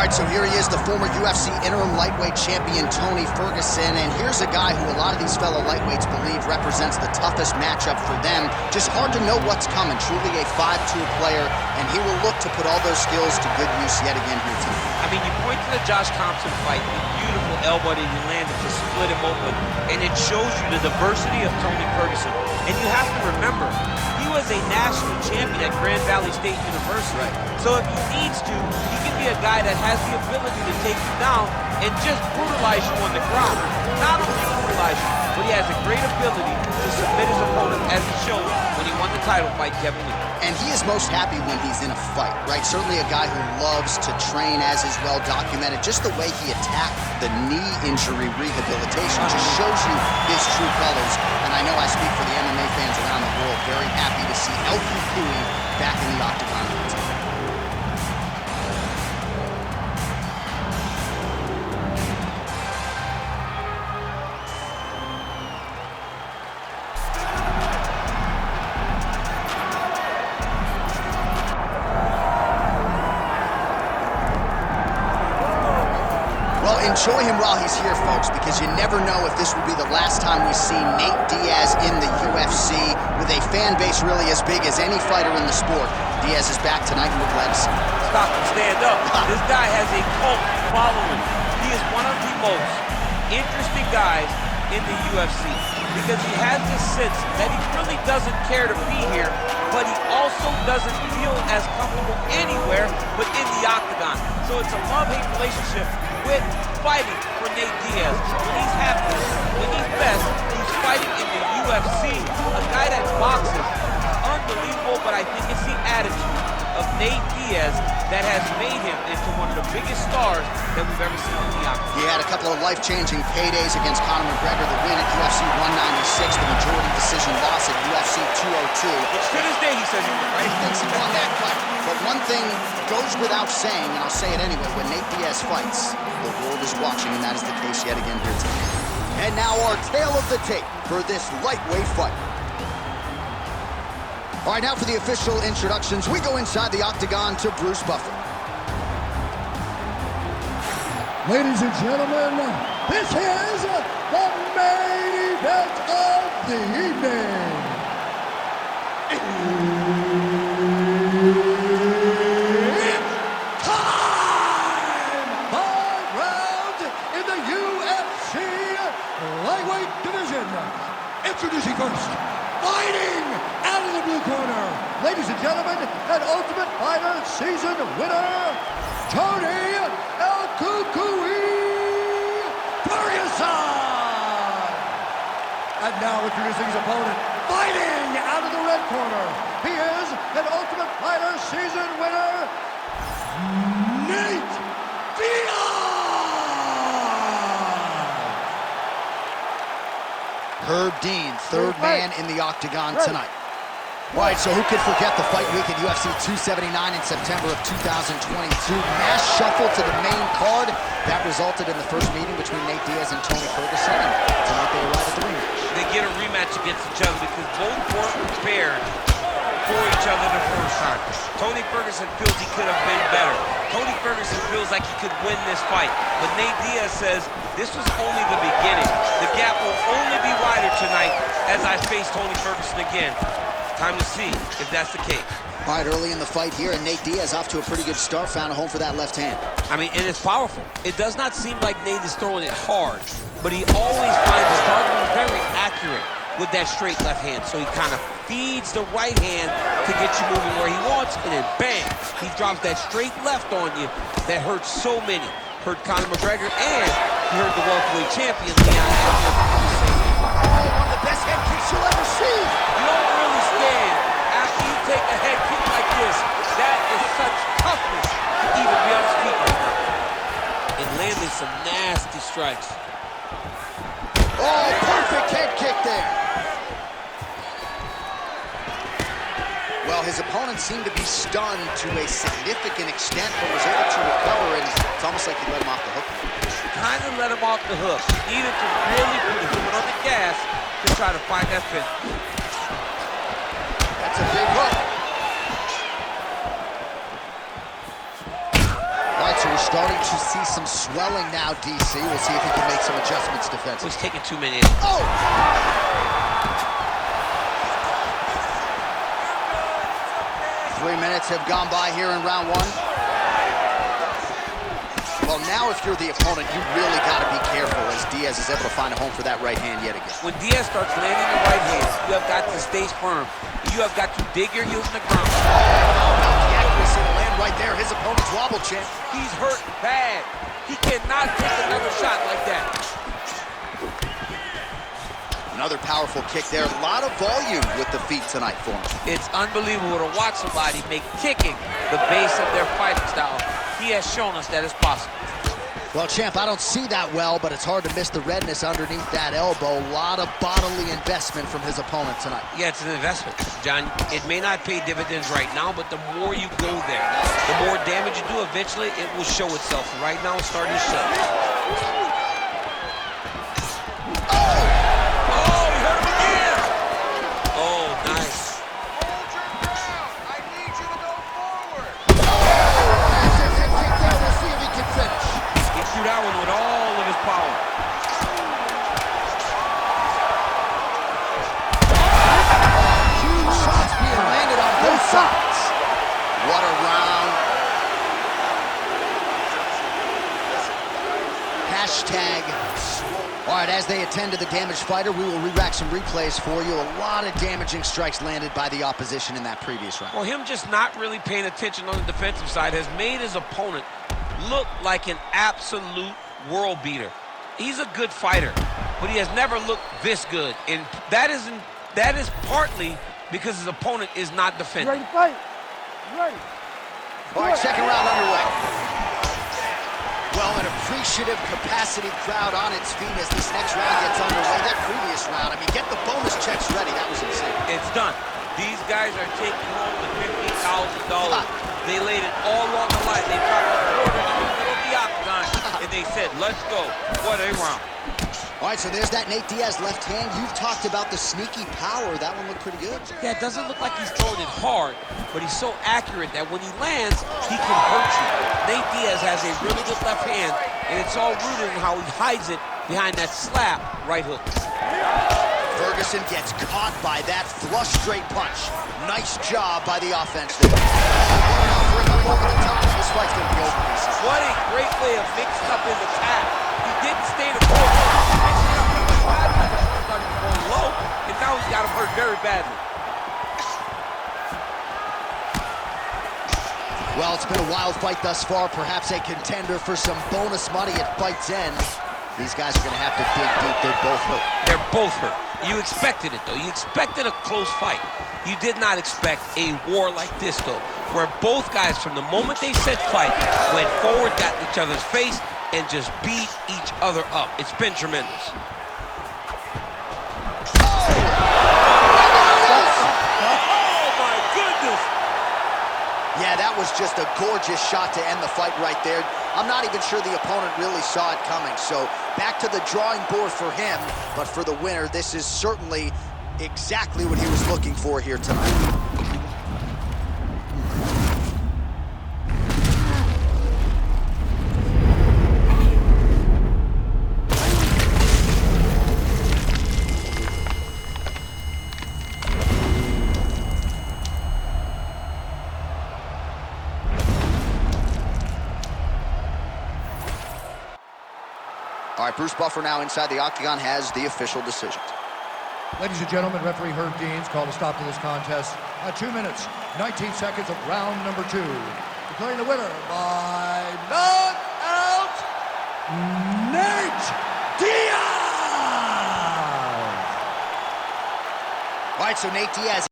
All right, so here he is, the former UFC interim lightweight champion, Tony Ferguson, and here's a guy who a lot of these fellow lightweights believe represents the toughest matchup for them. Just hard to know what's coming. Truly a 5-tool player, and he will look to put all those skills to good use yet again here tonight. I mean, you point to the Josh Thompson fight, the beautiful elbow that he landed to split him open, and it shows you the diversity of Tony Ferguson. And you have to remember, he was a national champion at Grand Valley State University. Right. So if he needs to, he can be a guy that has the ability to take you down and just brutalize you on the ground. Not only brutalize you, but he has a great ability to submit his opponent, as he showed when he won the title fight, Kevin Lee. And he is most happy when he's in a fight, right? Certainly a guy who loves to train, as is well documented. Just the way he attacked the knee injury rehabilitation just shows you his true colors. And I know I speak for the MMA fans around the world, very happy to see El Cucuy back in the Octagon. Enjoy him while he's here, folks, because you never know if this will be the last time we see Nate Diaz in the UFC with a fan base really as big as any fighter in the sport. Diaz is back tonight with legs. Stop and stand up. This guy has a cult following. He is one of the most interesting guys in the UFC because he has this sense that he really doesn't care to be here, but he also doesn't feel as comfortable anywhere but in the Octagon. So it's a love-hate relationship with fighting for Nate Diaz. When he's happy, when he's best, he's fighting in the UFC. A guy that boxes, unbelievable, but I think it's the attitude of Nate Diaz that has made him into one of the biggest stars that we've ever seen in the Octagon. He had a couple of life-changing paydays against Conor McGregor, the win at UFC 196, the majority decision loss at UFC 202. Which to this day he says he won, right? He thinks he won that fight. But one thing goes without saying, and I'll say it anyway, when Nate Diaz fights, the world is watching, and that is the case yet again here tonight. And now our tale of the tape for this lightweight fight. All right, now for the official introductions, we go inside the Octagon to Bruce Buffer. Ladies and gentlemen, this is the main event of the evening. It's time! 5 rounds in the UFC lightweight division. Introducing first, fighting out of the blue corner, ladies and gentlemen, an Ultimate Fighter season winner, Tony El Cucuy Ferguson! And now introducing his opponent, fighting out of the red corner, he is an Ultimate Fighter season winner, Nate Diaz! Herb Dean, third man in the Octagon tonight. All right, so who could forget the fight week at UFC 279 in September of 2022? Mass shuffle to the main card. That resulted in the first meeting between Nate Diaz and Tony Ferguson. And tonight they arrive at the rematch. They get a rematch against each other because both weren't prepared for each other the first time. Tony Ferguson feels he could have been better. Tony Ferguson feels like he could win this fight. But Nate Diaz says, this was only the beginning. The gap will only be wider tonight as I face Tony Ferguson again. Time to see if that's the case. All right, early in the fight here, and Nate Diaz off to a pretty good start, found a home for that left hand. I mean, and it's powerful. It does not seem like Nate is throwing it hard, but he always finds his target very accurate with that straight left hand. So he kind of feeds the right hand to get you moving where he wants, and then bang, he drops that straight left on you that hurts so many. Hurt Conor McGregor, and he hurt the welterweight champion, Leon. One of the best head kicks you'll ever see. You don't really stand after you take a head kick like this. That is such toughness to even be on his feet right now. And landing some nasty strikes. Oh, perfect head kick there. Well, his opponent seemed to be stunned to a significant extent, but was able to recover, and it's almost like he let him off the hook. Kind of let him off the hook. He needed to really put his foot on the gas to try to find that finish. That's a big hook. All right, so we're starting to see some swelling now, DC. We'll see if he can make some adjustments defensively. He's taking too many. Oh! 3 minutes have gone by here in round one. Well, now if you're the opponent, you really got to be careful as Diaz is able to find a home for that right hand yet again. When Diaz starts landing the right hand, you have got to stay firm. You have got to dig your heels in the ground. The accuracy to land right there. His opponent's wobble, champ. He's hurt bad. He cannot take another shot like that. Another powerful kick there. A lot of volume with the feet tonight for him. It's unbelievable to watch somebody make kicking the base of their fighting style. He has shown us that it's possible. Well, champ, I don't see that well, but it's hard to miss the redness underneath that elbow. A lot of bodily investment from his opponent tonight. Yeah, it's an investment, John. It may not pay dividends right now, but the more you go there, the more damage you do, eventually it will show itself. Right now, it's starting to show. That one with all of his power. Huge shots being landed on both sides. What a round. Hashtag. All right, as they attend to the damaged fighter, we will re-rack some replays for you. A lot of damaging strikes landed by the opposition in that previous round. Well, him just not really paying attention on the defensive side has made his opponent look like an absolute world beater. He's a good fighter, but he has never looked this good, and that is partly because his opponent is not defending. Ready to fight? Ready. All right, second round underway. Well, an appreciative capacity crowd on its feet as this next round gets underway. That previous round, I mean, get the bonus checks ready. That was insane. It's done. These guys are taking home the $50,000. They laid it all on the line. They dropped a quarter in the middle of the octagon, and they said, let's go. What a round. All right, so there's that Nate Diaz left hand. You've talked about the sneaky power. That one looked pretty good. Yeah, it doesn't look like he's throwing it hard, but he's so accurate that when he lands, he can hurt you. Nate Diaz has a really good left hand, and it's all rooted in how he hides it behind that slap right hook. Ferguson gets caught by that flush straight punch. Nice job by the offense there. Over the top. This fight's going to be over. What a great way of mixing up his attack. He didn't stay the course. He started going low, and now he's got him hurt very badly. Well, it's been a wild fight thus far. Perhaps a contender for some bonus money at fight's end. These guys are going to have to dig deep. They're both hurt. They're both hurt. You expected it, though. You expected a close fight. You did not expect a war like this, though, where both guys, from the moment they said fight, went forward, got in each other's face, and just beat each other up. It's been tremendous. Yeah, that was just a gorgeous shot to end the fight right there. I'm not even sure the opponent really saw it coming. So back to the drawing board for him. But for the winner, this is certainly exactly what he was looking for here tonight. All right, Bruce Buffer now inside the octagon has the official decision. Ladies and gentlemen, referee Herb Deans called a stop to this contest at 2 minutes, 19 seconds of round number 2. Declaring the winner by knockout, Nate Diaz! All right, so Nate Diaz